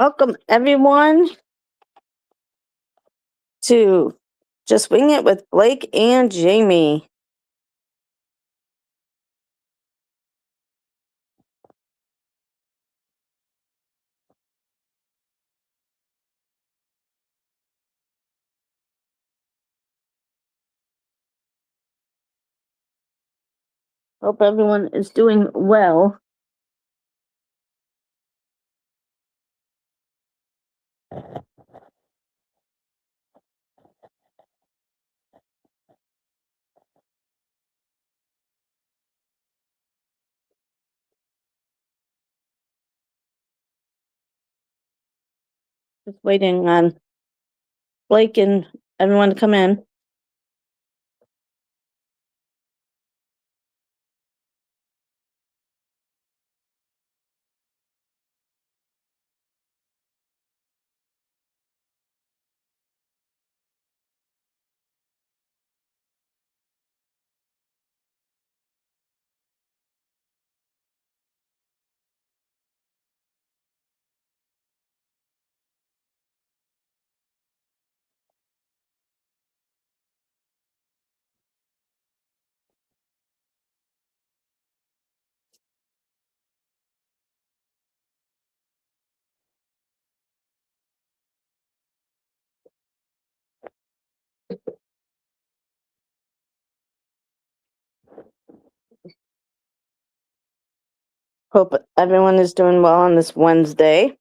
Welcome, everyone, to Just Wing It with Blake and Jamie. Hope everyone is doing well. Just waiting on Blake and everyone to come in. Hope everyone is doing well on this Wednesday.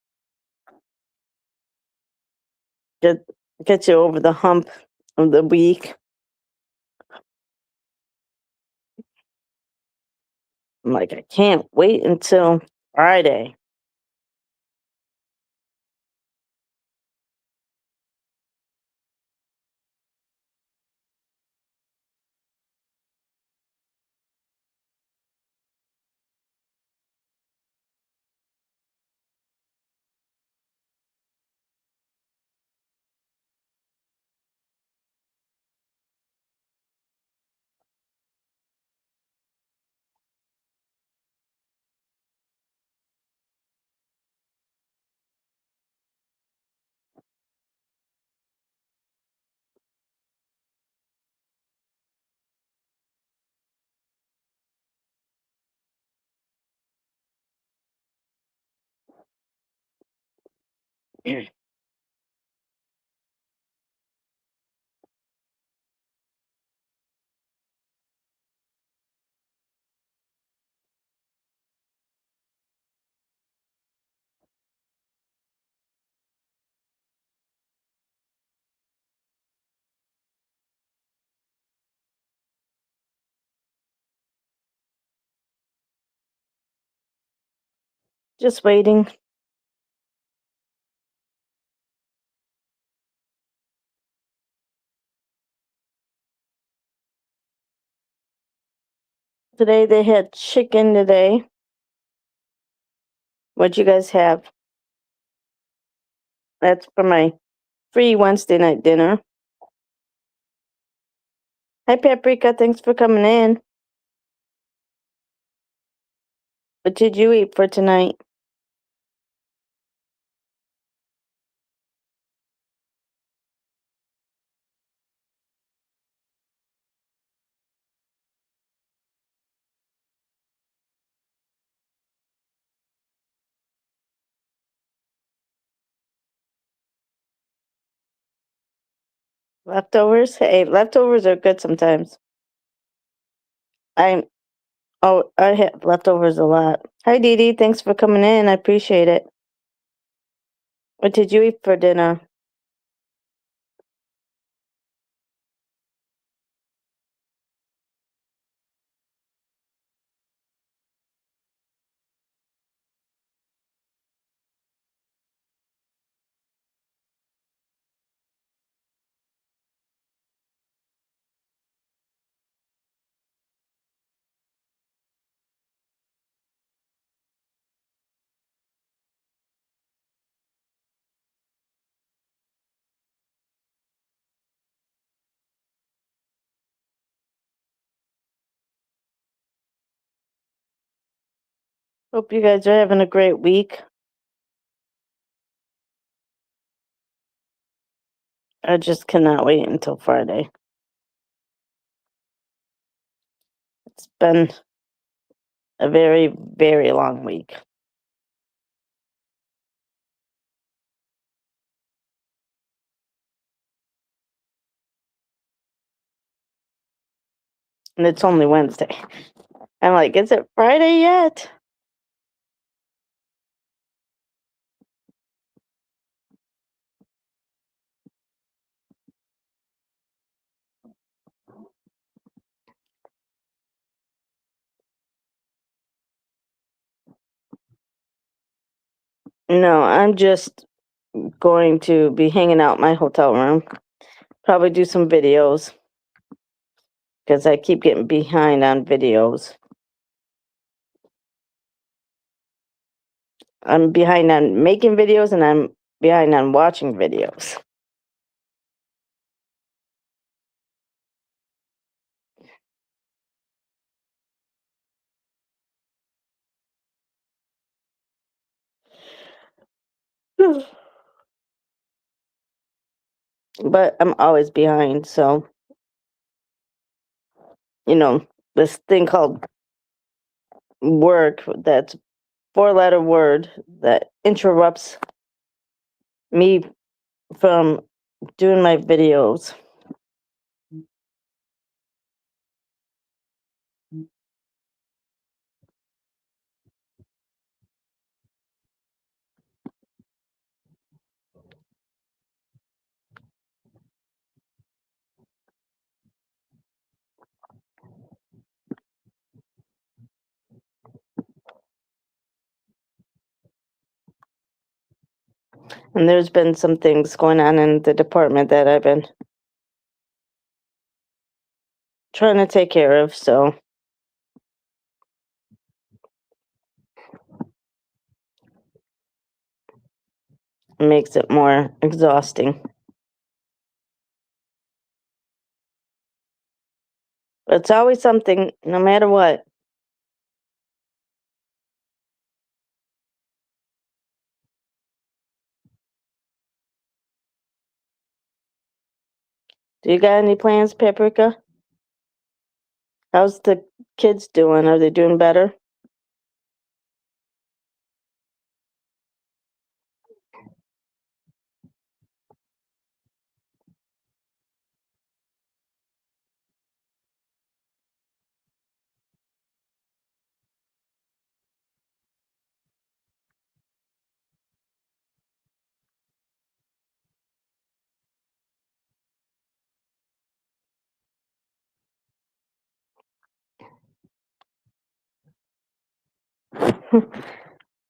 Get you over the hump of the week. I'm like, I can't wait until Friday. Just waiting. Today they had chicken today. What'd you guys have? That's for my free Wednesday night dinner. Hi, Paprika. Thanks for coming in. What did you eat for tonight? Leftovers? Hey, leftovers are good sometimes. I have leftovers a lot. Hi, Dee Dee. Thanks for coming in. I appreciate it. What did you eat for dinner? Hope you guys are having a great week. I just cannot wait until Friday. It's been a very, very long week. And it's only Wednesday. I'm like, is it Friday yet? No, I'm just going to be hanging out in my hotel room. Probably do some videos because I keep getting behind on videos. I'm behind on making videos and I'm behind on watching videos. But I'm always behind, so this thing called work, that's 4-letter word that interrupts me from doing my videos. And there's been some things going on in the department that I've been trying to take care of, so it makes it more exhausting. But it's always something, no matter what. Do you got any plans, Paprika? How's the kids doing? Are they doing better?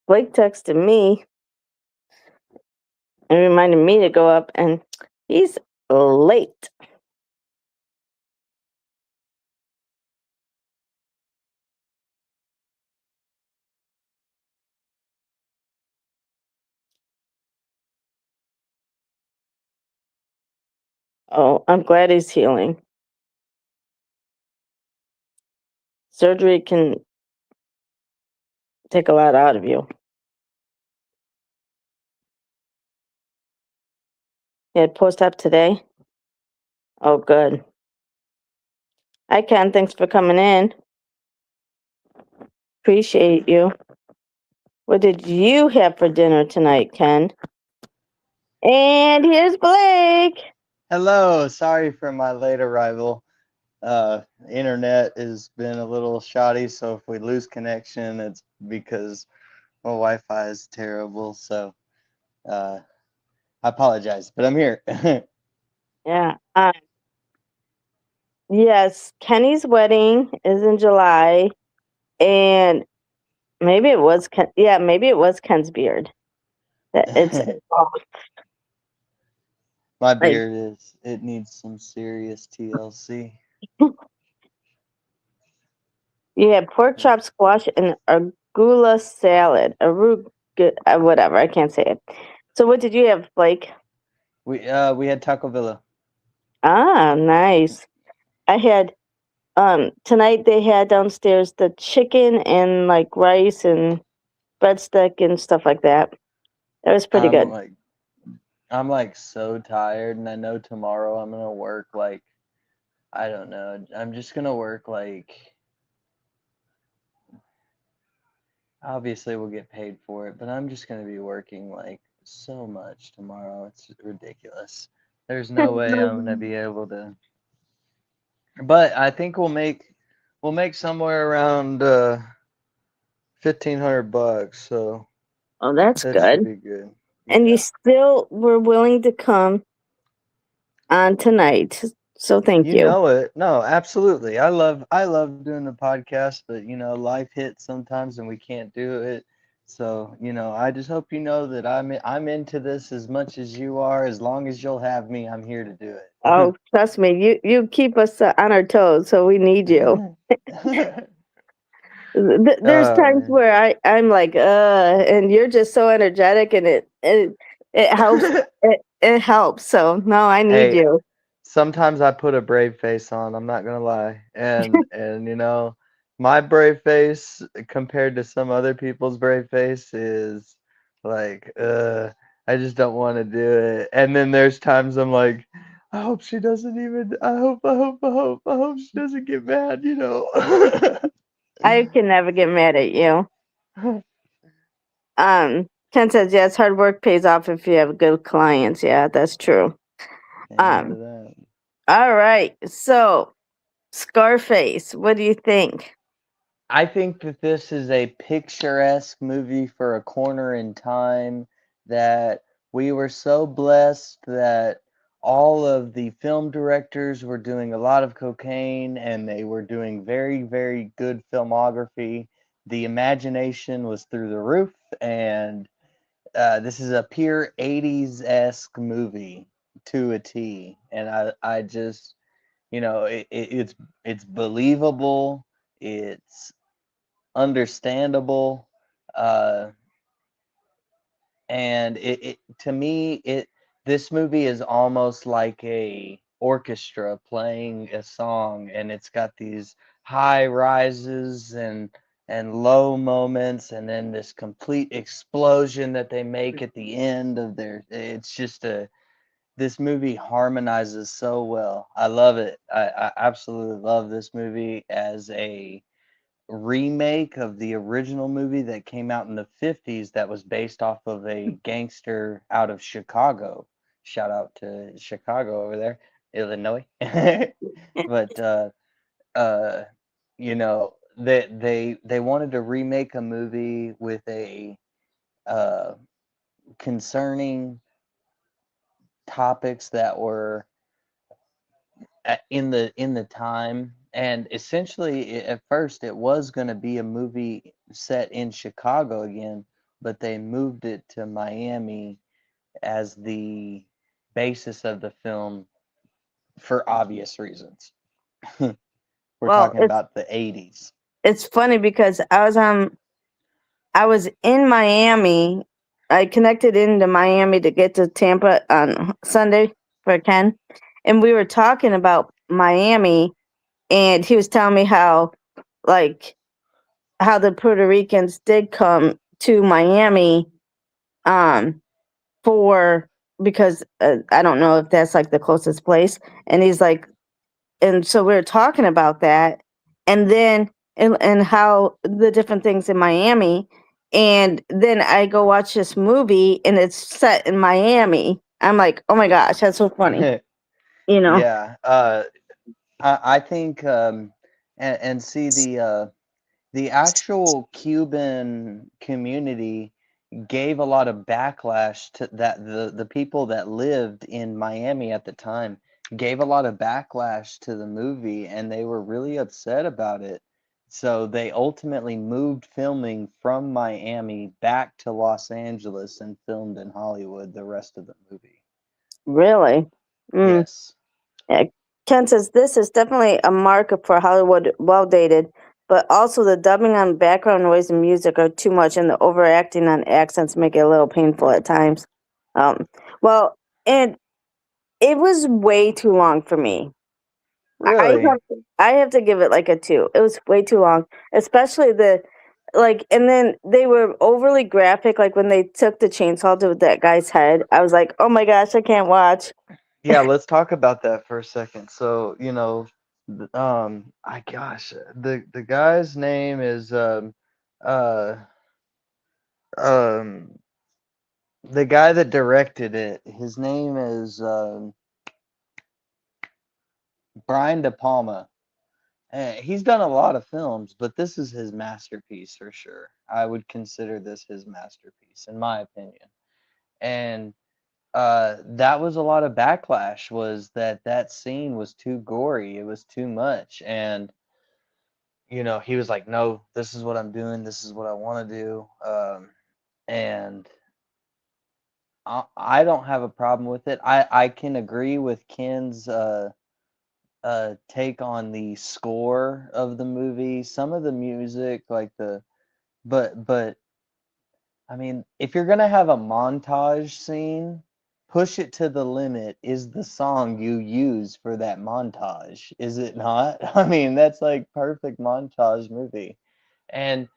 Blake texted me and reminded me to go up, and he's late. Oh, I'm glad he's healing. Surgery can take a lot out of you. You had post-op today? Oh, good. Hi, Ken. Thanks for coming in. Appreciate you. What did you have for dinner tonight, Ken? And here's Blake. Hello, sorry for my late arrival. Internet has been a little shoddy, so if we lose connection, it's because my Wi-Fi is terrible. So I apologize, but I'm here. Yeah. Yes, Kenny's wedding is in July, and maybe it was Ken. Yeah, maybe it was Ken's beard. It's My like beard it needs some serious TLC. you had pork chop, squash, and arugula salad. Whatever. I can't say it. So what did you have, Blake? We had Taco Villa. Ah, nice. I had tonight they had downstairs the chicken and like rice and breadstick and stuff like that. It was pretty I'm good. like I'm like so tired, and I know tomorrow I'm gonna work like, I don't know. I'm just gonna work like, obviously we'll get paid for it, but I'm just gonna be working like so much tomorrow. It's ridiculous. There's no way I'm gonna be able to. But I think we'll make somewhere around $1,500. So Oh, that's that should good. be good. And you Yeah. still were willing to come on tonight. So thank You you. know it. No, absolutely. I love doing the podcast, but life hits sometimes and we can't do it. So, I just hope you know that I'm into this as much as you are. As long as you'll have me, I'm here to do Oh, trust me, you keep us on our toes, so we need you. it. There's times Man. where I'm like, and you're just so energetic, and it helps. It helps. So no, I need Hey, you. sometimes I put a brave face on, I'm not gonna lie. And my brave face compared to some other people's brave face is like, I just don't want to do it. And then there's times I'm like, I hope she doesn't even I hope she doesn't get mad. I can never get mad at you. Ken says yes, hard work pays off if you have good clients. Yeah, that's true. Amen to Um, that. all right. So Scarface, what do you think? I think that this is a picturesque movie for a corner in time, that we were so blessed that all of the film directors were doing a lot of cocaine and they were doing very, very good filmography. The imagination was through the roof, and this is a pure 80s-esque movie to a T. And I just, it's believable. It's understandable, uh, and it to me, it this movie is almost like a orchestra playing a song, and it's got these high rises and low moments, and then this complete explosion that they make at the end of their. It's just a This movie harmonizes so well. I love it. I absolutely love this movie as a remake of the original movie that came out in the 50s that was based off of a gangster out of Chicago. Shout out to Chicago over there, Illinois. But uh they wanted to remake a movie with a uh concerning topics that were in the time, and essentially at first it was going to be a movie set in Chicago again, but they moved it to Miami as the basis of the film for obvious reasons. We're Well, talking about the 80s. it's funny because I was in Miami. I connected into Miami to get to Tampa on Sunday for Ken, and we were talking about Miami, and he was telling me like, how the Puerto Ricans did come to Miami, um, for because I don't know if that's like the closest place, and he's like, and so we were talking about that, and then and how the different things in Miami, and then I go watch this movie and it's set in Miami. I'm like, oh my gosh, that's so funny, you know. Yeah, I think, and see, the actual Cuban community gave a lot of backlash to that. The people that lived in Miami at the time gave a lot of backlash to the movie, and they were really upset about it. So they ultimately moved filming from Miami back to Los Angeles and filmed in Hollywood the rest of the movie. Really. Mm. Yes. Yeah. Ken says this is definitely a mark for Hollywood, well dated, but also the dubbing on background noise and music are too much, and the overacting on accents make it a little painful at times. Um, well, and it was way too long for me. I Really? I have to give it like a 2. It was way too long, especially the like, and then they were overly graphic. Like when they took the chainsaw to that guy's head, I was like, oh my gosh, I can't watch. Yeah, let's talk about that for a second. So, I gosh, the guy's name is uh um the guy that directed it. His name is Brian De Palma. He's done a lot of films, but this is his masterpiece for sure. I would consider this his masterpiece, in my opinion. And that was a lot of backlash, was that scene was too gory, it was too much, and he was like, no, this is what I'm doing, this is what I want to do. And I don't have a problem with it. I can agree with Ken's take on the score of the movie, some of the music, like but I mean, if you're gonna have a montage scene, Push It to the Limit is the song you use for that montage, is it not? I mean, that's like perfect montage movie. And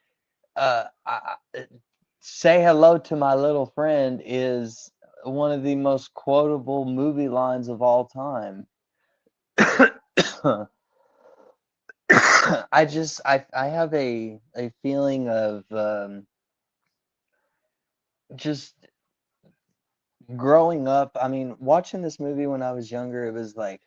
Say Hello to My Little Friend is one of the most quotable movie lines of all time. I have a feeling of just growing up. I mean, watching this movie when I was younger, it was like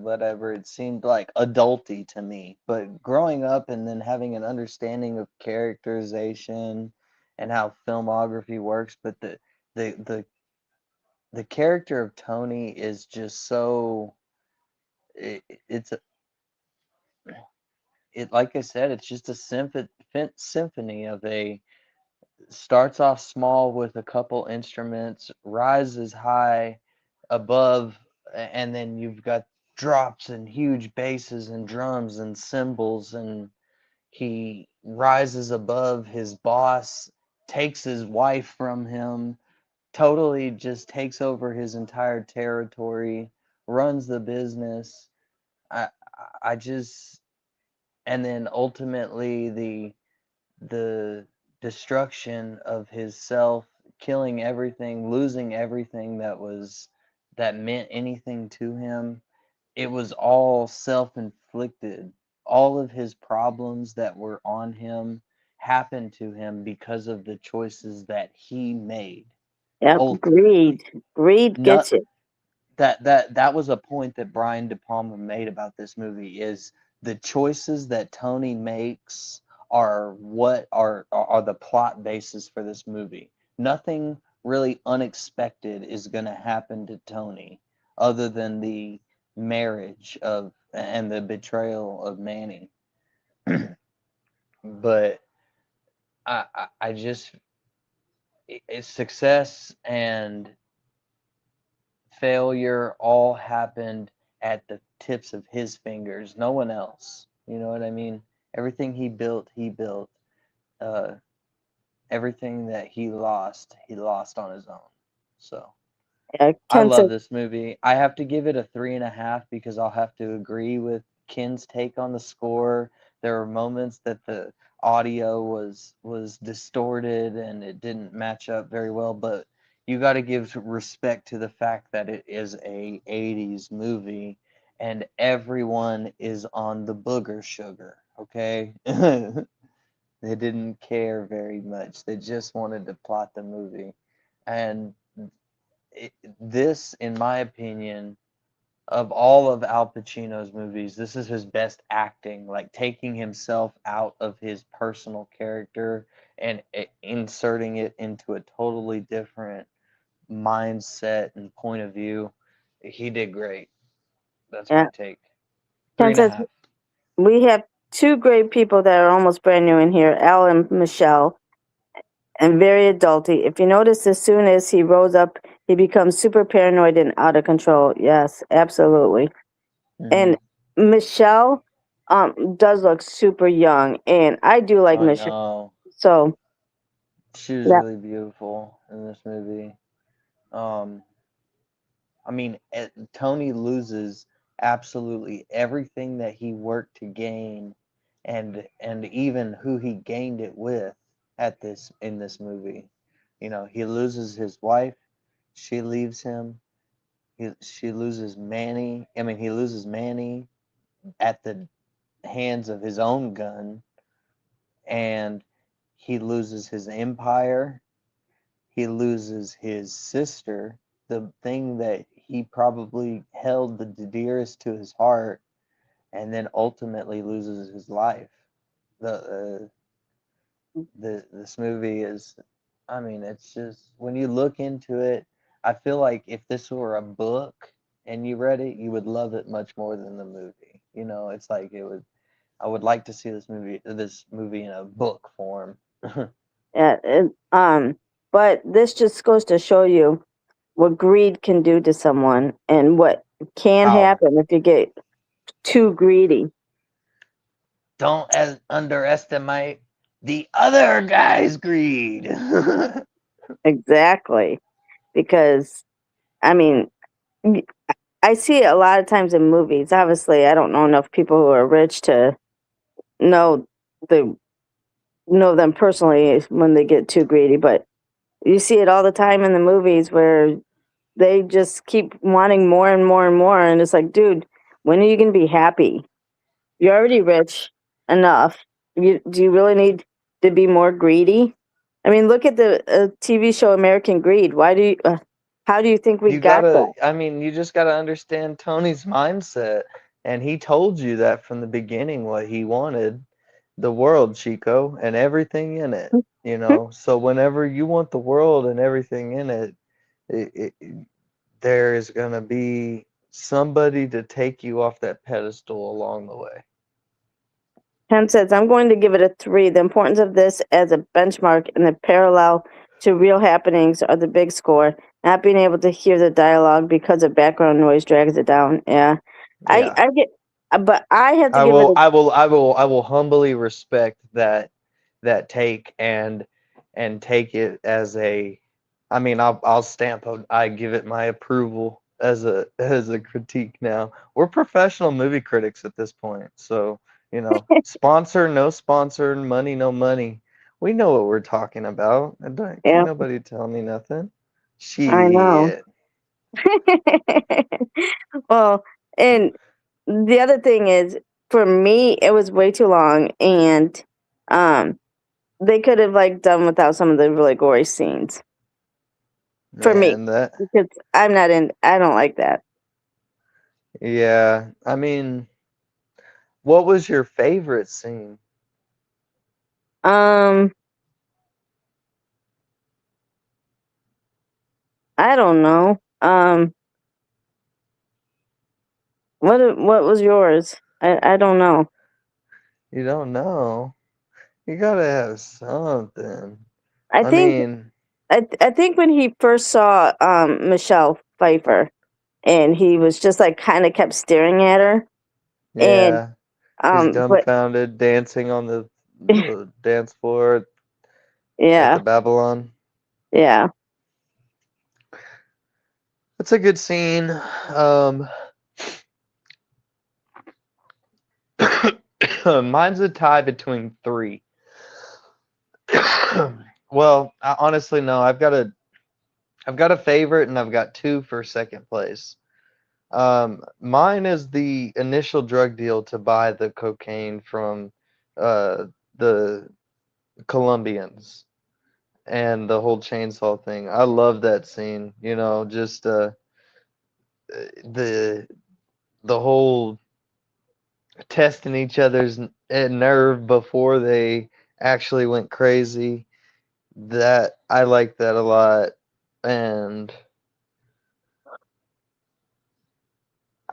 whatever. It seemed like adulty to me. But growing up and then having an understanding of characterization and how filmography works, but the the the character of Tony is just so it's it like I said, it's just a symphony of a starts off small with a couple instruments, rises high above, and then you've got drops and huge basses and drums and cymbals, and he rises above his boss, takes his wife from him, totally just takes over his entire territory, runs the business. I I just and then ultimately the destruction of his self, killing everything, losing everything that meant anything to him. It was all self-inflicted. All of his problems that were on him happened to him because of the choices that he made. Yep, Ultimately, greed. Greed not gets you. that was a point that Brian De Palma made about this movie, is the choices that Tony makes are what are the plot basis for this movie. Nothing really unexpected is going to happen to Tony other than the marriage of and the betrayal of Manny. But I just it's success and failure all happened at the tips of his fingers, no one else. You know what I mean? Everything he built, he built. Uh, Everything that he lost on his own. So Yeah, I Ken love says, this movie. I have to give it a 3.5 because I'll have to agree with Ken's take on the score. There were moments that the audio was distorted and it didn't match up very well, but you got to give respect to the fact that it is a 80s movie and everyone is on the booger sugar, okay? They didn't care very much. They just wanted to plot the movie. And this, in my opinion, of all of Al Pacino's movies, this is his best acting, like taking himself out of his personal character and inserting it into a totally different mindset and point of view. He did great. That's my yeah, take. Three Ken and a says, half. we have two great people that are almost brand new in here, Al and Michelle, and very adulty. If you notice, as soon as he rose up, he becomes super paranoid and out of control. Yes, absolutely. Hmm. And Michelle does look super young, and I do like I Michelle. know. So She was yeah, really beautiful in this movie. Um, I mean, Tony loses absolutely everything that he worked to gain, and even who he gained it with at this in this movie. You know, he loses his wife, she leaves him. She loses Manny. I mean, he loses Manny at the hands of his own gun, and he loses his empire. He loses his sister, the thing that he probably held the dearest to his heart, and then ultimately loses his life. The this movie is, I mean, it's just when you look into it, I feel like if this were a book and you read it, you would love it much more than the movie. You know, it's like it would. I would like to see this movie in a book form. Yeah, but this just goes to show you what greed can do to someone and what can How happen if you get too greedy. don't underestimate the other guy's greed. Exactly. Because, I mean, y- I see it a lot of times in movies. Obviously, I don't know enough people who are rich to know the know them personally when they get too greedy, but you see it all the time in the movies where they just keep wanting more and more and more, and it's like, dude, when are you gonna be happy? You're already rich enough. Do you really need to be more greedy? I mean, look at the TV show American Greed. How do you think we You got gotta, that? I mean, you just gotta understand Tony's mindset. And he told you that from the beginning what he wanted the world, Chico, and everything in it. You know, so whenever you want the world and everything in it, there is gonna be somebody to take you off that pedestal along the way. Ken says, I'm going to give it a 3. The importance of this as a benchmark and the parallel to real happenings are the big score. Not being able to hear the dialogue because of background noise drags it down. Yeah. Yeah. I get, but I have to I give it will a, I will I will I will humbly respect that take and take it as a, I mean, I'll stamp I give it my approval as a critique now. We're professional movie critics at this point. So, you know, sponsor, no sponsor, money, no money. We know what we're talking about. Can't yeah, nobody tell me nothing. I know. Shit. Well, and the other thing is, for me, it was way too long, and um, they could have like done without some of the really gory scenes for me Man, that because I'm not in. I don't like that. yeah. I mean, what was your favorite scene? Um, I don't know. What was yours? I don't know. You don't know. You gotta have something. I I think mean, I think when he first saw Michelle Pfeiffer and he was just like kind of kept staring at her and yeah, he's but dumbfounded, dancing on the dance floor at the yeah, Babylon. yeah, It's a good scene. Mine's a tie between three. Well, honestly, no. I've got a favorite, and I've got two for second place. Mine is the initial drug deal to buy the cocaine from uh, the Colombians and the whole chainsaw thing. I love that scene. You know, just the the whole testing each other's nerve before they actually went crazy. That I like that a lot, and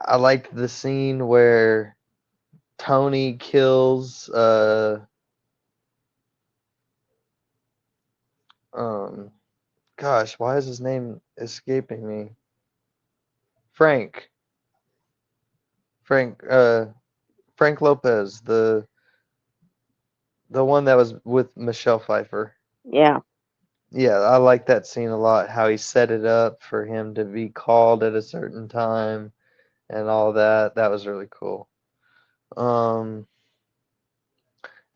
I liked the scene where Tony kills um gosh, why is his name escaping me? Frank. Frank Frank Lopez, the one that was with Michelle Pfeiffer. yeah. Yeah, I like that scene a lot, how he set it up for him to be called at a certain time and all that. That was really cool. Um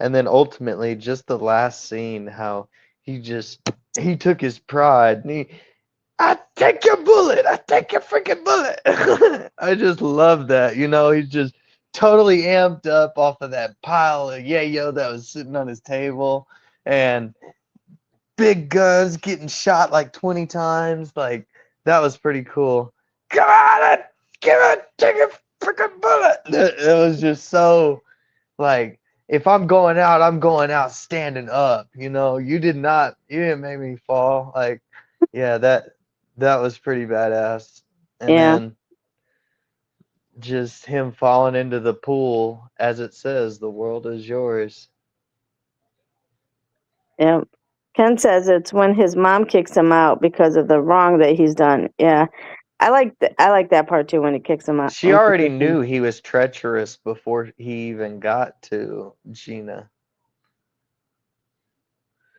And then ultimately, just the last scene, how he took his pride and I take your bullet, I take your freaking bullet. I just love that. He's just totally amped up off of that pile of yayo that was sitting on his table, and big guns getting shot like 20 times. Like, that was pretty cool. Come on, take a freaking bullet. It was just so, like, if I'm going out, I'm going out standing up. You didn't make me fall. Like, yeah, that was pretty badass. And Yeah, then just him falling into the pool, as it says, the world is yours. yeah. Ken says it's when his mom kicks him out because of the wrong that he's done. Yeah, I like that part too when he kicks him out She when she already kicks him. knew he was treacherous before he even got to Gina.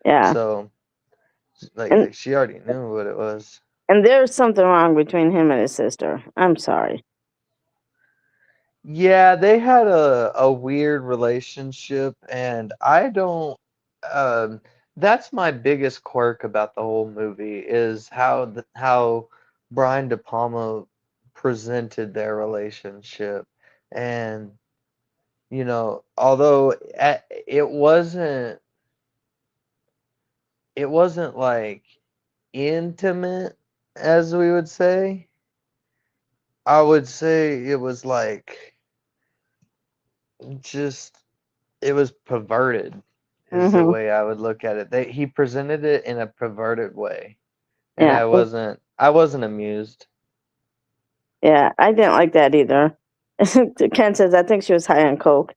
Yeah, So, and like she already knew what it was. and there's something wrong between him and his sister. I'm sorry. Yeah, they had a weird relationship, and I don't. Um, that's my biggest quirk about the whole movie is how Brian De Palma presented their relationship, and although it wasn't like intimate as we would say, I would say it was like just it was perverted is the Hmm. way I would look at it. He presented it in a perverted way, and Yeah, I wasn't amused. yeah. I didn't like that either. Ken says I think she was high on coke.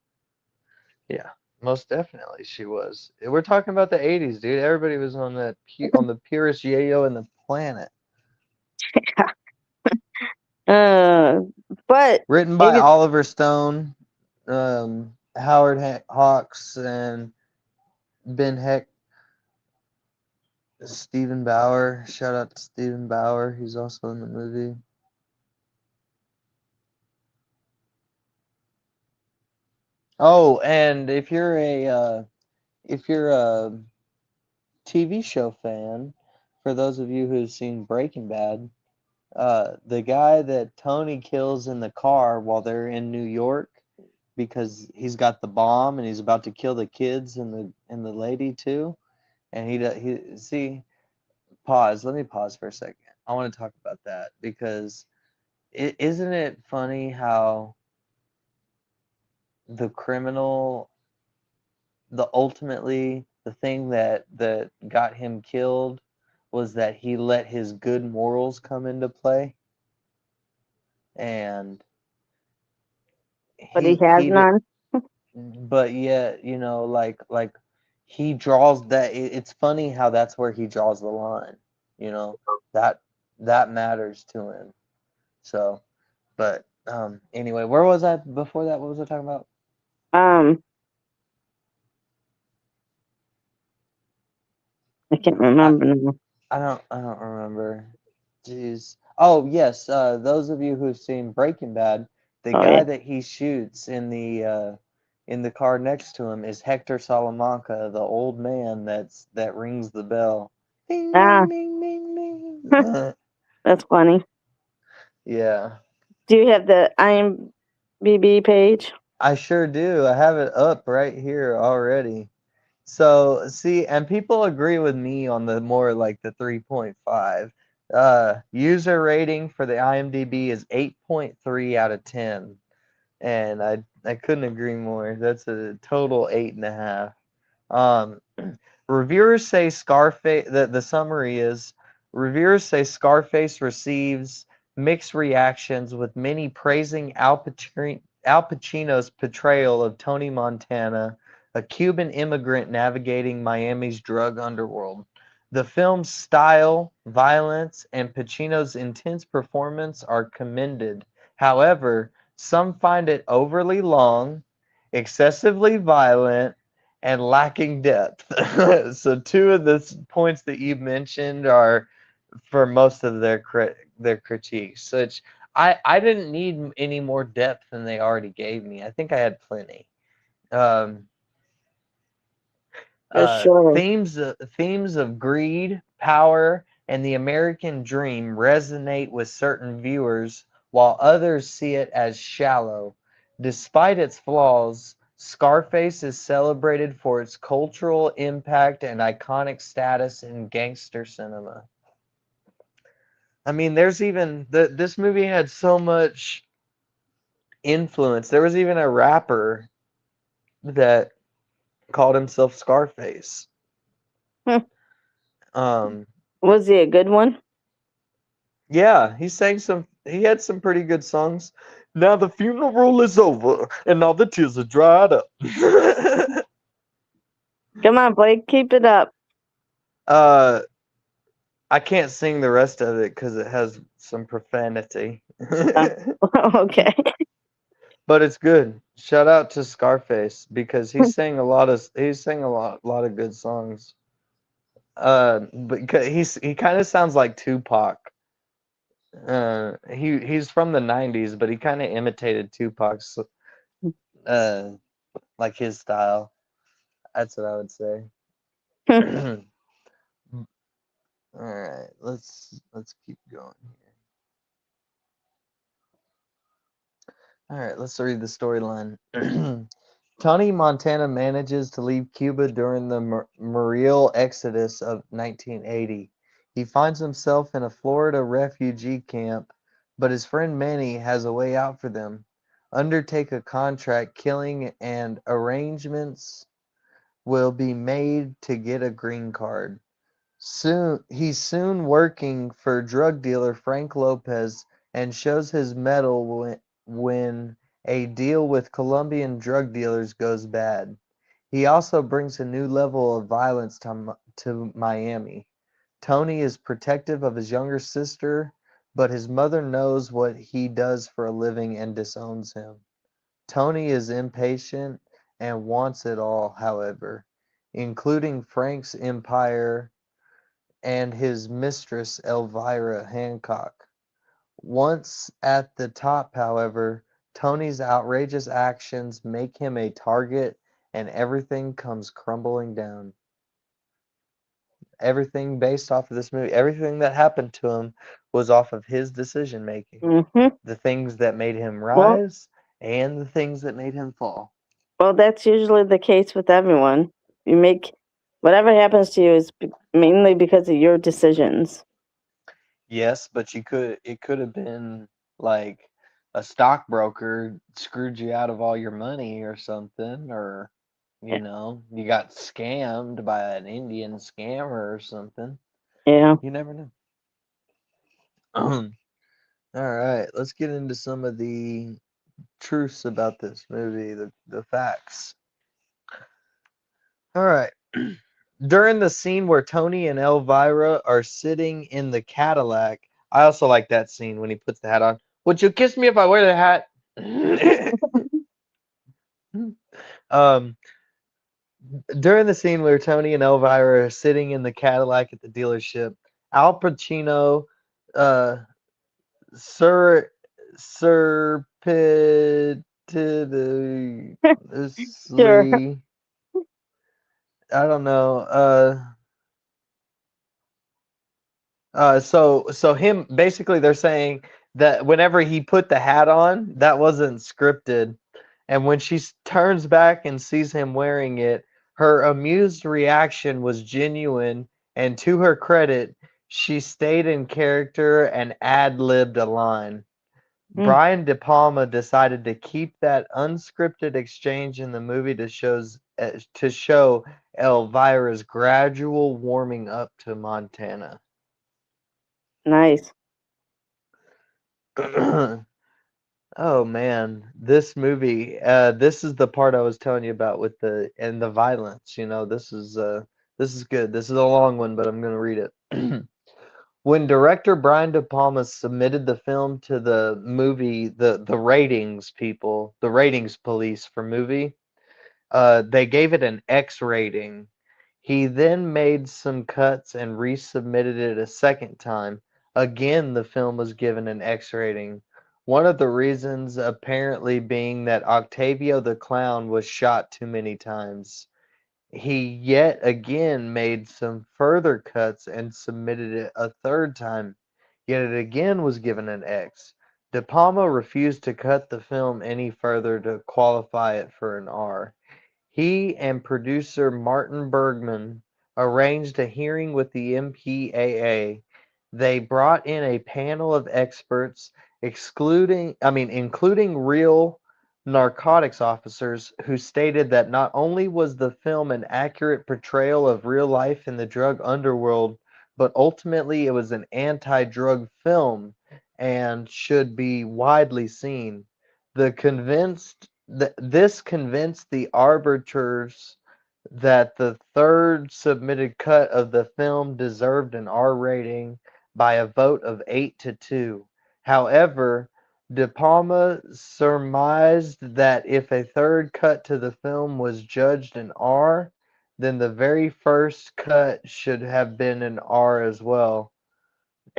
Yeah, most definitely she was. We're talking about the 80s, dude. Everybody was on on the purest yayo in the planet. Uh, but Written by maybe Oliver Stone, Howard Hawks, and Ben Heck, Stephen Bauer. Shout out to Stephen Bauer. He's also in the movie. Oh, and if you're a TV show fan, for those of you who've seen Breaking Bad, the guy that Tony kills in the car while they're in New York because he's got the bomb and he's about to kill the kids and the lady too. And he see pause. Let me pause for a second. I want to talk about that because isn't it funny how the criminal, the thing that got him killed was that he let his good morals come into play, and but he has he did, none. but yet like he draws that. It's funny how that's where he draws the line, you know that that matters to him. So, but anyway, where was I before that? What was I talking about? Um, I can't I, remember now. I don't remember. Jeez. Oh yes, those of you who've seen Breaking Bad, the Oh yeah. guy that he shoots in the car next to him is Hector Salamanca, the old man that rings the bell. Ding Ah, ding ding ding ding. that's funny. Yeah, Do you have the IMDb page? I sure do. I have it up right here already. So, see, and people agree with me on the more like the 3.5. User rating for the IMDb is 8.3 out of 10. And I couldn't agree more. That's a total 8.5. Um, reviewers say Scarface. The summary is reviewers say Scarface receives mixed reactions, with many praising Al Pacino's portrayal of Tony Montana, a Cuban immigrant navigating Miami's drug underworld. The film's style, violence, and Pacino's intense performance are commended. However, some find it overly long, excessively violent, and lacking depth. So two of the points that you mentioned are for most of their critiques. Such I didn't need any more depth than they already gave me. I think I had plenty. Um, Sure. Themes of greed, power, and the American dream resonate with certain viewers, while others see it as shallow. Despite its flaws, Scarface is celebrated for its cultural impact and iconic status in gangster cinema. I mean, there's even this movie had so much influence. There was even a rapper that called himself Scarface. Hmm. Um, Was he a good one? yeah, he had some pretty good songs. Now the funeral is over and all the tears are dried up. Come on, Blake, keep it up. uh, I can't sing the rest of it because it has some profanity. Uh, okay. But it's good. Shout out to Scarface because he sang a lot of good songs. But he kind of sounds like Tupac. He's from the '90s, but he kind of imitated Tupac's uh like his style. That's what I would say. All right, let's keep going here. All right, let's read the storyline. Tony Montana manages to leave Cuba during the Muriel exodus of 1980. He finds himself in a Florida refugee camp, but his friend Manny has a way out for them. Undertake a contract killing and arrangements will be made to get a green card. He's soon working for drug dealer Frank Lopez and shows his mettle when a deal with Colombian drug dealers goes bad. He also brings a new level of violence to Miami. Tony is protective of his younger sister, but his mother knows what he does for a living and disowns him. Tony is impatient and wants it all, however, including Frank's empire and his mistress Elvira Hancock. Once at the top, however, Tony's outrageous actions make him a target and everything comes crumbling down. Everything based off of this movie, everything that happened to him was off of his decision making. hmm The things that made him Well, rise and the things that made him fall. well, that's usually the case with everyone. You make whatever happens to you is mainly because of your decisions. Yes, but it could have been like a stockbroker screwed you out of all your money or something, or Yeah. you got scammed by an Indian scammer or something. Yeah. You never know. All right, let's get into some of the truths about this movie, the facts. All right. During the scene where Tony and Elvira are sitting in the Cadillac, I also like that scene when he puts the hat on. Would you kiss me if I wear the hat? um, During the scene where Tony and Elvira are sitting in the Cadillac at the dealership, Al Pacino, uh, Sir Surreptitiously, Sure. I don't know, so him basically they're saying that whenever he put the hat on, that wasn't scripted, and when she turns back and sees him wearing it, her amused reaction was genuine, and to her credit, she stayed in character and ad-libbed a line. Mm, Brian De Palma decided to keep that unscripted exchange in the movie to show Elvira's gradual warming up to Montana. nice. Oh man, this movie, this is the part I was telling you about with the violence, this is good. This is a long one, but I'm gonna read it. When director Brian De Palma submitted the film to the movie, the ratings people, the ratings police for movie, they gave it an X rating. He then made some cuts and resubmitted it a second time. Again, the film was given an X rating. One of the reasons apparently being that Octavio the Clown was shot too many times. He yet again made some further cuts and submitted it a third time, yet it again was given an X. De Palma refused to cut the film any further to qualify it for an R. He and producer Martin Bergman arranged a hearing with the MPAA. They brought in a panel of experts including real narcotics officers who stated that not only was the film an accurate portrayal of real life in the drug underworld, but ultimately it was an anti-drug film and should be widely seen. This convinced the arbiters that the third submitted cut of the film deserved an R rating by a vote of 8-2. However, De Palma surmised that if a third cut to the film was judged an R, then the very first cut should have been an R as well,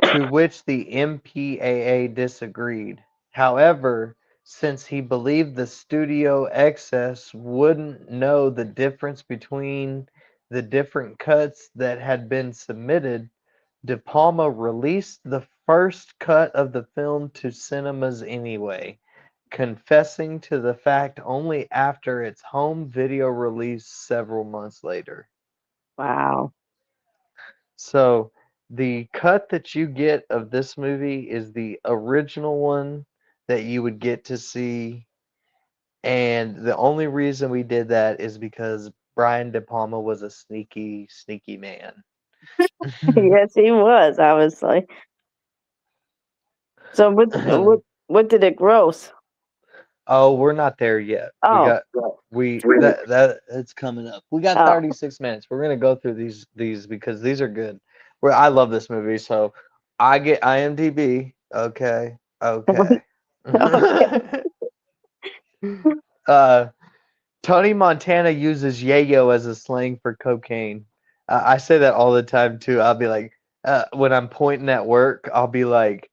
to which the MPAA disagreed. However, since he believed the studio excess wouldn't know the difference between the different cuts that had been submitted, De Palma released the first cut of the film to cinemas anyway, confessing to the fact only after its home video release several months later. Wow. So the cut that you get of this movie is the original one that you would get to see, and the only reason we did that is because Brian De Palma was a sneaky, sneaky man. Yes, he was, obviously. So what did it gross? Oh, we're not there yet. We Oh, got we that it's coming up. We got oh, 36 minutes. We're gonna go through these because these are good. Where I love this movie, so I get IMDb. Okay, okay. okay. uh, Tony Montana uses yayo as a slang for cocaine. I say that all the time too. I'll be like, when I'm pointing at work, I'll be like,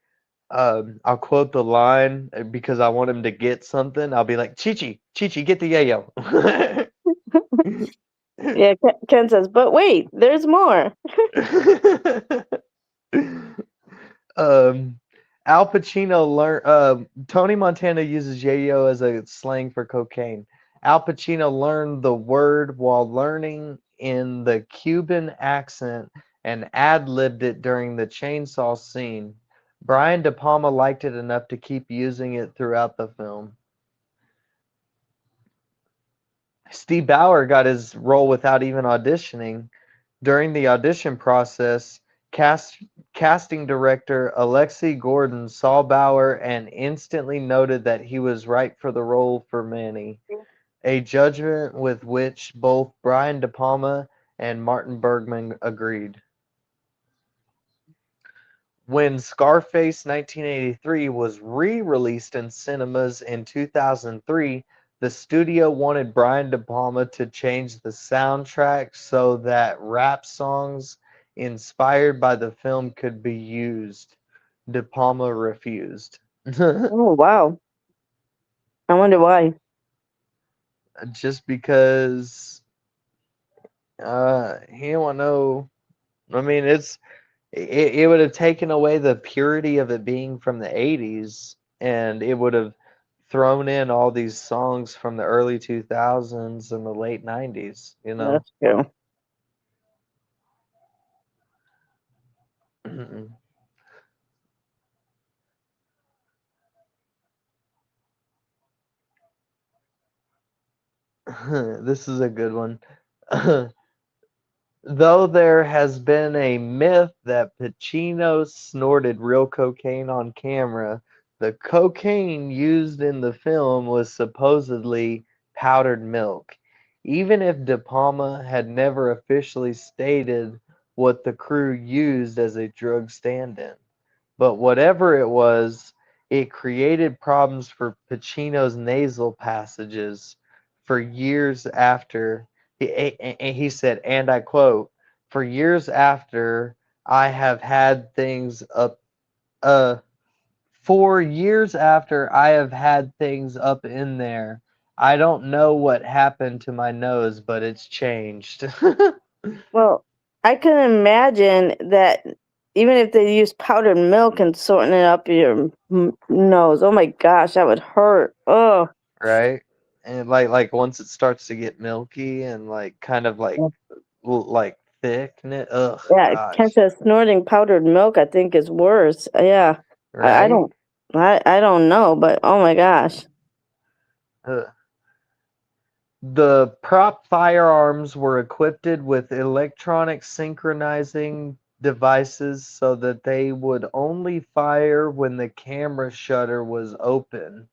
I'll quote the line because I want him to get something. I'll be like, Chichi, get the yayo. Yeah, Ken says, but wait, there's more. um, Al Pacino Tony Montana uses yayo as a slang for cocaine. Al Pacino learned the word while learning in the Cuban accent and ad-libbed it during the chainsaw scene. Brian De Palma liked it enough to keep using it throughout the film. Steve Bauer got his role without even auditioning. During the audition process, cast, casting director Alexi Gordon saw Bauer and instantly noted that he was right for the role for Manny, a judgment with which both Brian De Palma and Martin Bergman agreed. When Scarface 1983 was re-released in cinemas in 2003, the studio wanted Brian De Palma to change the soundtrack so that rap songs inspired by the film could be used. De Palma refused. Oh, wow. I wonder why. Just because he didn't want no. I mean, it would have taken away the purity of it being from the 80s, and it would have thrown in all these songs from the early 2000s and the late 90s, you know. That's true. This is a good one. Though there has been a myth that Pacino snorted real cocaine on camera, the cocaine used in the film was supposedly powdered milk, even if De Palma had never officially stated what the crew used as a drug stand-in. But whatever it was, it created problems for Pacino's nasal passages for years after. He said, and I quote, "For years after I have had things up, uh, for years after I have had things up in there, I don't know what happened to my nose, but it's changed. Well, I can imagine that even if they use powdered milk and sorting it up your nose. Oh my gosh, that would hurt. Oh, Right? And like once it starts to get milky and like kind of like thick, ugh, yeah, gosh, Kenta snorting powdered milk, I think is worse. Yeah, I right? don't, I don't know, but oh my gosh. Ugh. The prop firearms were equipped with electronic synchronizing devices so that they would only fire when the camera shutter was open.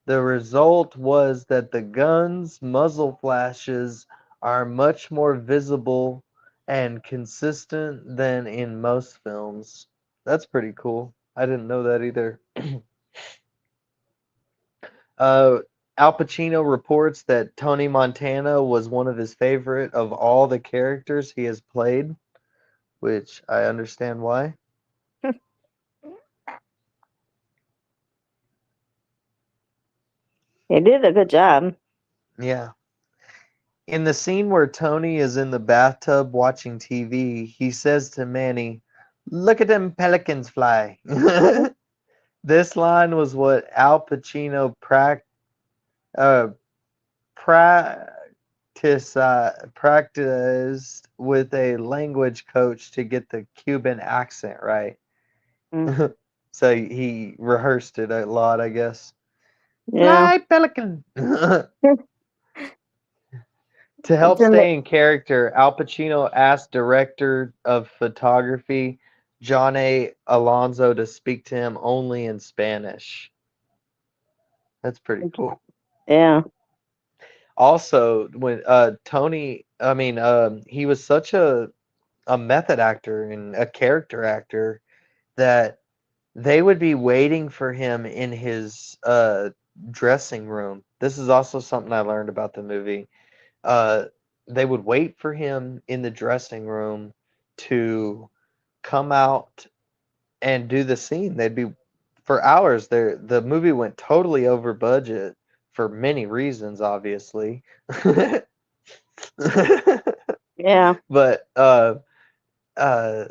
The result was that the gun's muzzle flashes are much more visible and consistent than in most films. That's pretty cool. I didn't know that either. Uh, Al Pacino reports that Tony Montana was one of his favorite of all the characters he has played, which I understand why. He did a good job. Yeah. In the scene where Tony is in the bathtub watching TV, he says to Manny, "Look at them pelicans fly." This line was what Al Pacino uh, practiced with a language coach to get the Cuban accent right. Mm, So he rehearsed it a lot, I guess. yeah. Fly, pelican! To help It's in the, stay in character, Al Pacino asked director of photography John A. Alonso to speak to him only in Spanish. That's pretty cool. yeah. Also, when Tony, I mean, he was such a method actor and a character actor that they would be waiting for him in his dressing room. This is also something I learned about the movie. Uh, they would wait for him in the dressing room to come out and do the scene. They'd be for hours there. The movie went totally over budget for many reasons, obviously. Yeah. But uh, uh,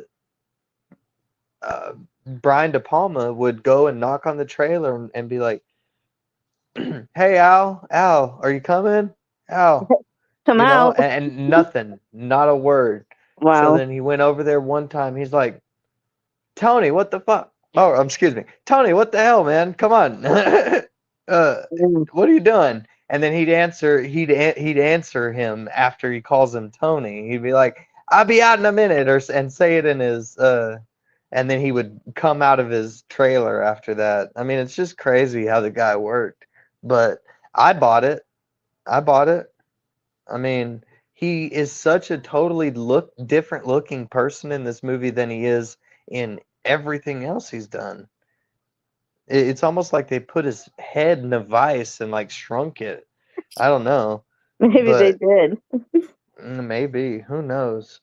Brian De Palma would go and knock on the trailer and be like, "Hey Al, are you coming? Al," Come out. and nothing, not a word. So Wow. then he went over there one time. He's like, "Tony, what the fuck? Oh, excuse me, Tony, what the hell, man? Come on, Mm, what are you doing?" And then he'd answer him after he calls him Tony. He'd be like, "I'll be out in a minute," and say it in his and then he would come out of his trailer after that. I mean, it's just crazy how the guy worked. But I bought it. I bought it. I mean, he is such a totally different looking person in this movie than he is in everything else he's done. It's almost like they put his head in a vice and like shrunk it. I don't know, maybe they but did. maybe, who knows?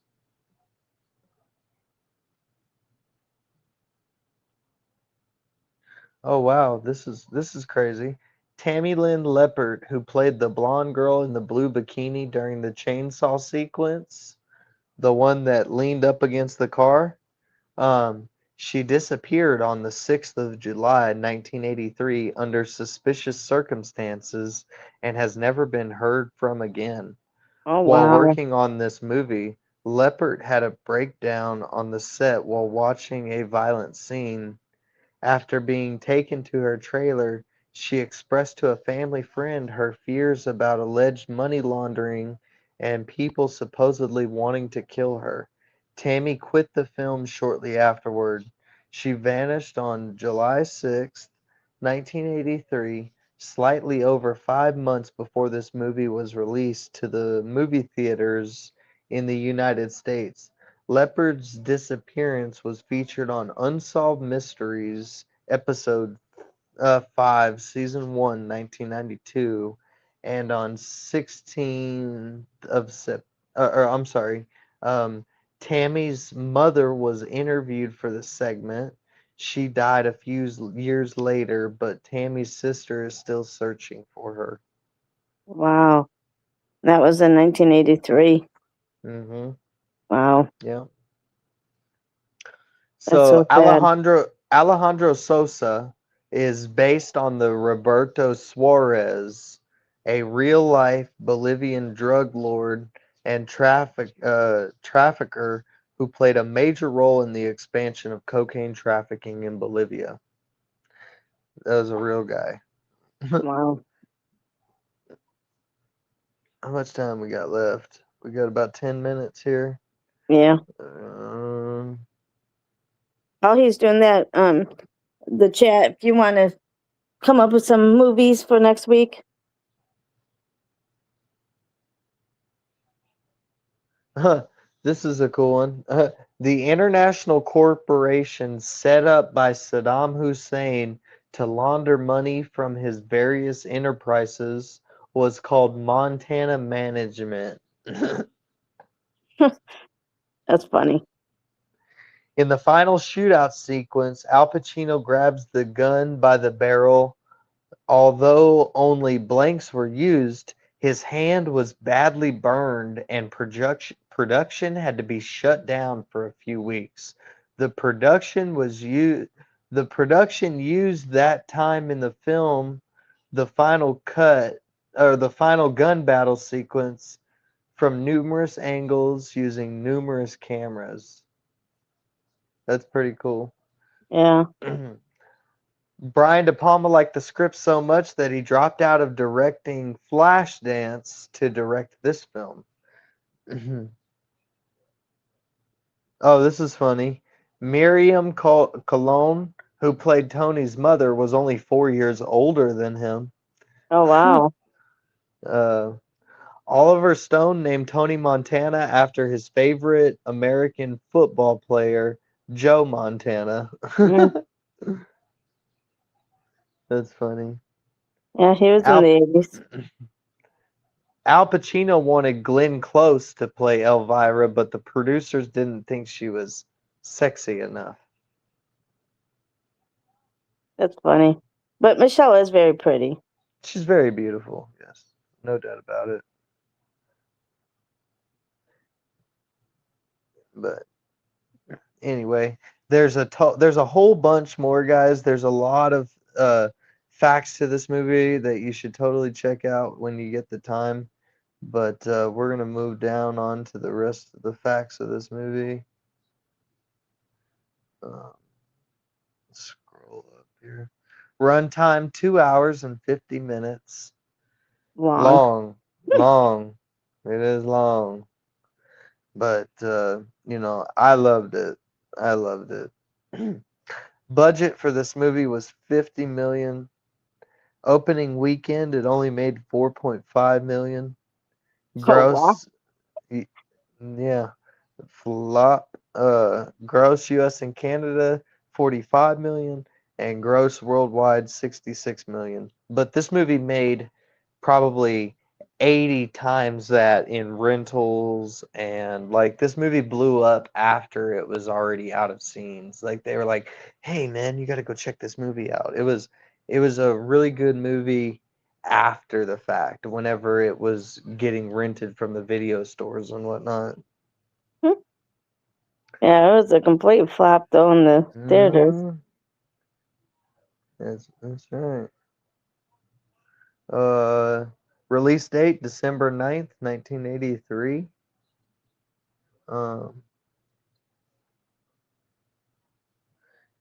Oh wow, this is crazy. Tammy Lynn Leppert, who played the blonde girl in the blue bikini during the chainsaw sequence, the one that leaned up against the car, she disappeared on the 6th of July, 1983, under suspicious circumstances and has never been heard from again. Oh While wow. working on this movie, Leppert had a breakdown on the set while watching a violent scene. After being taken to her trailer, she expressed to a family friend her fears about alleged money laundering and people supposedly wanting to kill her. Tammy quit the film shortly afterward. She vanished on July 6th, 1983, slightly over 5 months before this movie was released to the movie theaters in the United States. Leopard's disappearance was featured on Unsolved Mysteries, episode 5, season 1, 1992, and on 16th of Sep. Or I'm sorry, um, Tammy's mother was interviewed for the segment. She died a few years later, but Tammy's sister is still searching for her. Wow. That was in 1983. Mm-hmm. Wow. Yeah. That's So so sad. Alejandro Sosa is based on the Roberto Suarez, a real-life Bolivian drug lord and trafficker who played a major role in the expansion of cocaine trafficking in Bolivia. That was a real guy. Wow. How much time we got left? We got about 10 minutes here. Yeah. Um, While he's doing that, the chat, if you want to come up with some movies for next week. this is a cool one. The international corporation set up by Saddam Hussein to launder money from his various enterprises was called Montana Management. That's funny. In the final shootout sequence, Al Pacino grabs the gun by the barrel. Although only blanks were used, his hand was badly burned and production had to be shut down for a few weeks. The production was the production used that time in the film the final cut or the final gun battle sequence from numerous angles using numerous cameras. That's pretty cool. Yeah. Brian De Palma liked the script so much that he dropped out of directing Flashdance to direct this film. Oh, this is funny. Miriam Colon, who played Tony's mother, was only 4 years older than him. Oh, wow. Uh, Oliver Stone named Tony Montana after his favorite American football player, Joe Montana. Mm. That's funny. Yeah, he was in Al the 80s. Al Pacino wanted Glenn Close to play Elvira, but the producers didn't think she was sexy enough. That's funny. But Michelle is very pretty. She's very beautiful, yes, no doubt about it. But anyway, there's a whole bunch more, guys. There's a lot of facts to this movie that you should totally check out when you get the time. But we're gonna move down on to the rest of the facts of this movie. Um, scroll up here. Runtime 2 hours and 50 minutes. Long. Long, long. It is long. But I loved it. I loved it. Budget for this movie was 50 million. Opening weekend it only made 4.5 million. Oh, wow. Gross yeah. Flop gross US and Canada 45 million and gross worldwide 66 million. But this movie made probably 80 times that in rentals, and like this movie blew up after it was already out of scenes. Like they were like, "Hey man, you got to go check this movie out." It was a really good movie after the fact, whenever it was getting rented from the video stores and whatnot. Hmm. Yeah, it was a complete flop, though, in the theaters. Mm-hmm. That's right. Uh, Release date December 9th, 1983. Um,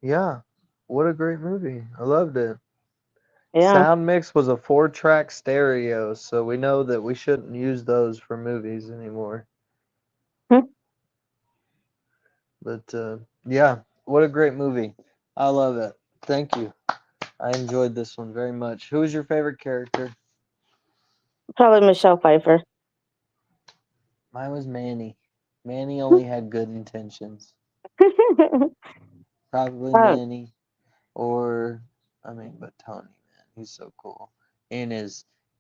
yeah, what a great movie. I loved it. Yeah. Sound mix was a 4-track stereo, so we know that we shouldn't use those for movies anymore. Hmm. But yeah, what a great movie. I love it. Thank you. I enjoyed this one very much. Who was your favorite character? Probably Michelle Pfeiffer. Mine was Manny. Manny only had good intentions. Probably Uh, Manny, or but Tony, man, he's so cool. And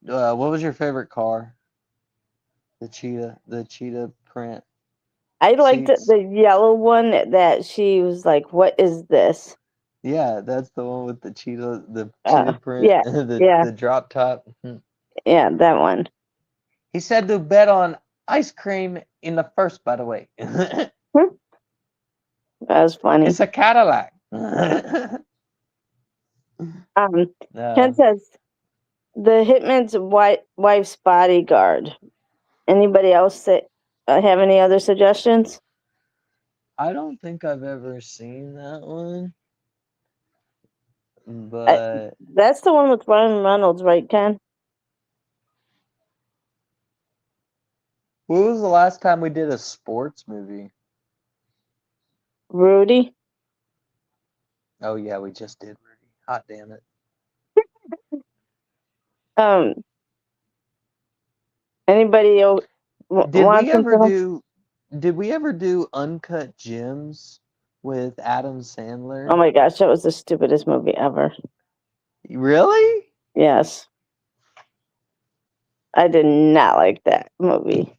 what was your favorite car? The cheetah print I liked seats. the yellow one that she was like, "What is this?" Yeah, that's the one with the cheetah print, Yeah, the yeah. the drop top. Yeah, that one. He said to bet on ice cream in the first, by the way. That was funny. It's a Cadillac. Um, Uh, Ken says the hitman's wife's bodyguard. Anybody else that have any other suggestions? I don't think I've ever seen that one, Uh, but that's the one with Ryan Reynolds, right, Ken? when was the last time we did a sports movie? Rudy. Oh yeah, we just did, Rudy. Hot damn it. Um, anybody Did want we ever something? do did we ever do Uncut Gems with Adam Oh Sandler? my gosh, that was the stupidest movie ever. Really? Yes, I did not like that movie.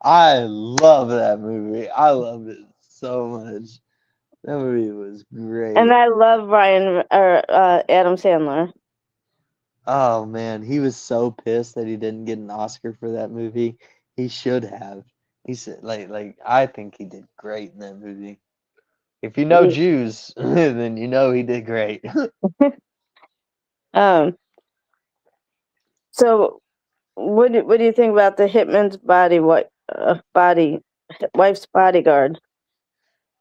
I love that movie. I loved it so much. That movie was And great. I love Adam Sandler. Oh man, he was so pissed that he didn't get an Oscar for that movie. He should have. He said like I think he did great in that movie. If you know Ye- Jews, then you know he did great. Um, so what do you think about the hitman's wife's bodyguard?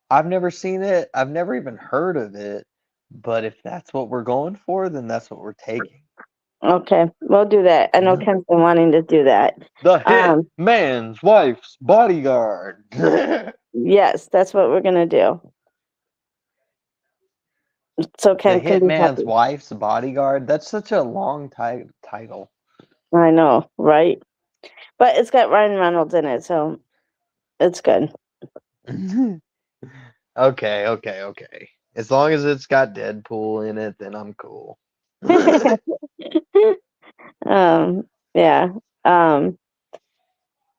I've never seen it. I've never even heard of it. But if that's what we're going for, then that's what we're taking. Okay, we'll do that. I know Ken's been wanting to do that. The hit Um, man's wife's bodyguard. The yes, that's what we're gonna do. So Ken can hit be man's happy. wife's bodyguard. That's such a long title. I know, right? But it's got Ryan Reynolds in it, so it's good. Okay. As long as it's got Deadpool in it, then I'm cool. um, yeah. Um,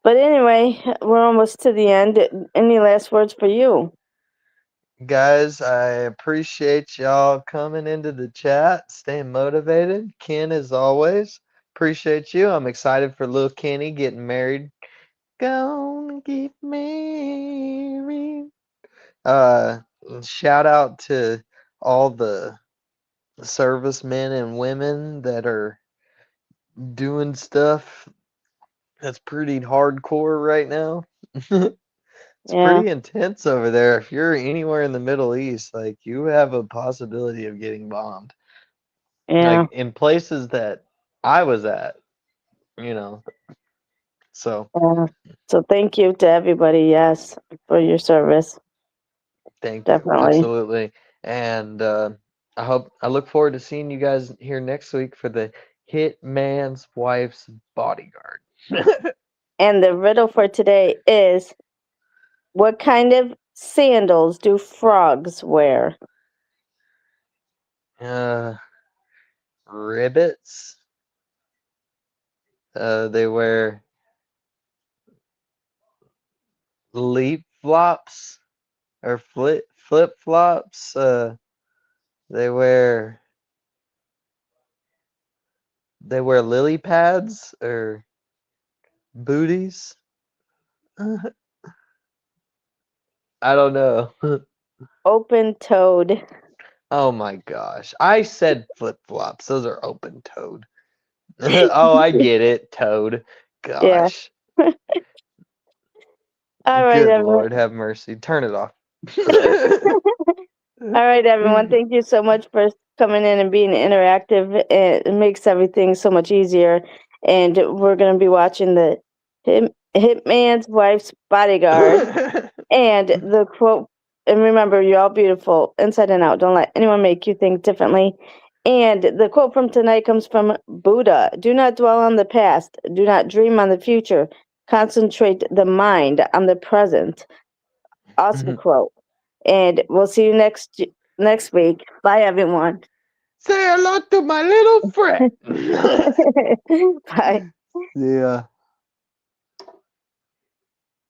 but anyway, we're almost to the end. Any last words for you? Guys, I appreciate y'all coming into the chat, staying motivated. Ken, as always, appreciate you. I'm excited for little Kenny getting married. Gonna get married. Uh, Shout out to all the servicemen and women that are doing stuff that's pretty hardcore right now. It's Yeah, pretty intense over there. If you're anywhere in the Middle East, like you have a possibility of getting bombed. yeah. Like in places that I was at, you know. So Yeah. So thank you to everybody, yes, for your service. thank you. Definitely. Absolutely. And I look forward to seeing you guys here next week for the Hitman's Wife's Bodyguard. And the riddle for today is what kind of sandals do frogs wear? uh Ribbits. They wear leap flops or flip flops. They wear they wear lily pads or booties. I don't know. Open toed. Oh my gosh. I said flip flops. Those are open toed. Oh, I get it. Toad. Yeah. Gosh. All right, Good everyone. Lord, have mercy. Turn it off. All right, everyone. Thank you so much for coming in and being interactive. It makes everything so much easier. And we're going to be watching the Hitman's Wife's Bodyguard. And the quote, and remember, you're all beautiful inside and out. Don't let anyone make you think differently. And the quote from tonight comes from Buddha. Do not dwell on the past. Do not dream on the future. Concentrate the mind on the present. Awesome quote. And we'll see you next week. Bye, everyone. Say hello to my little friend. Bye. Yeah.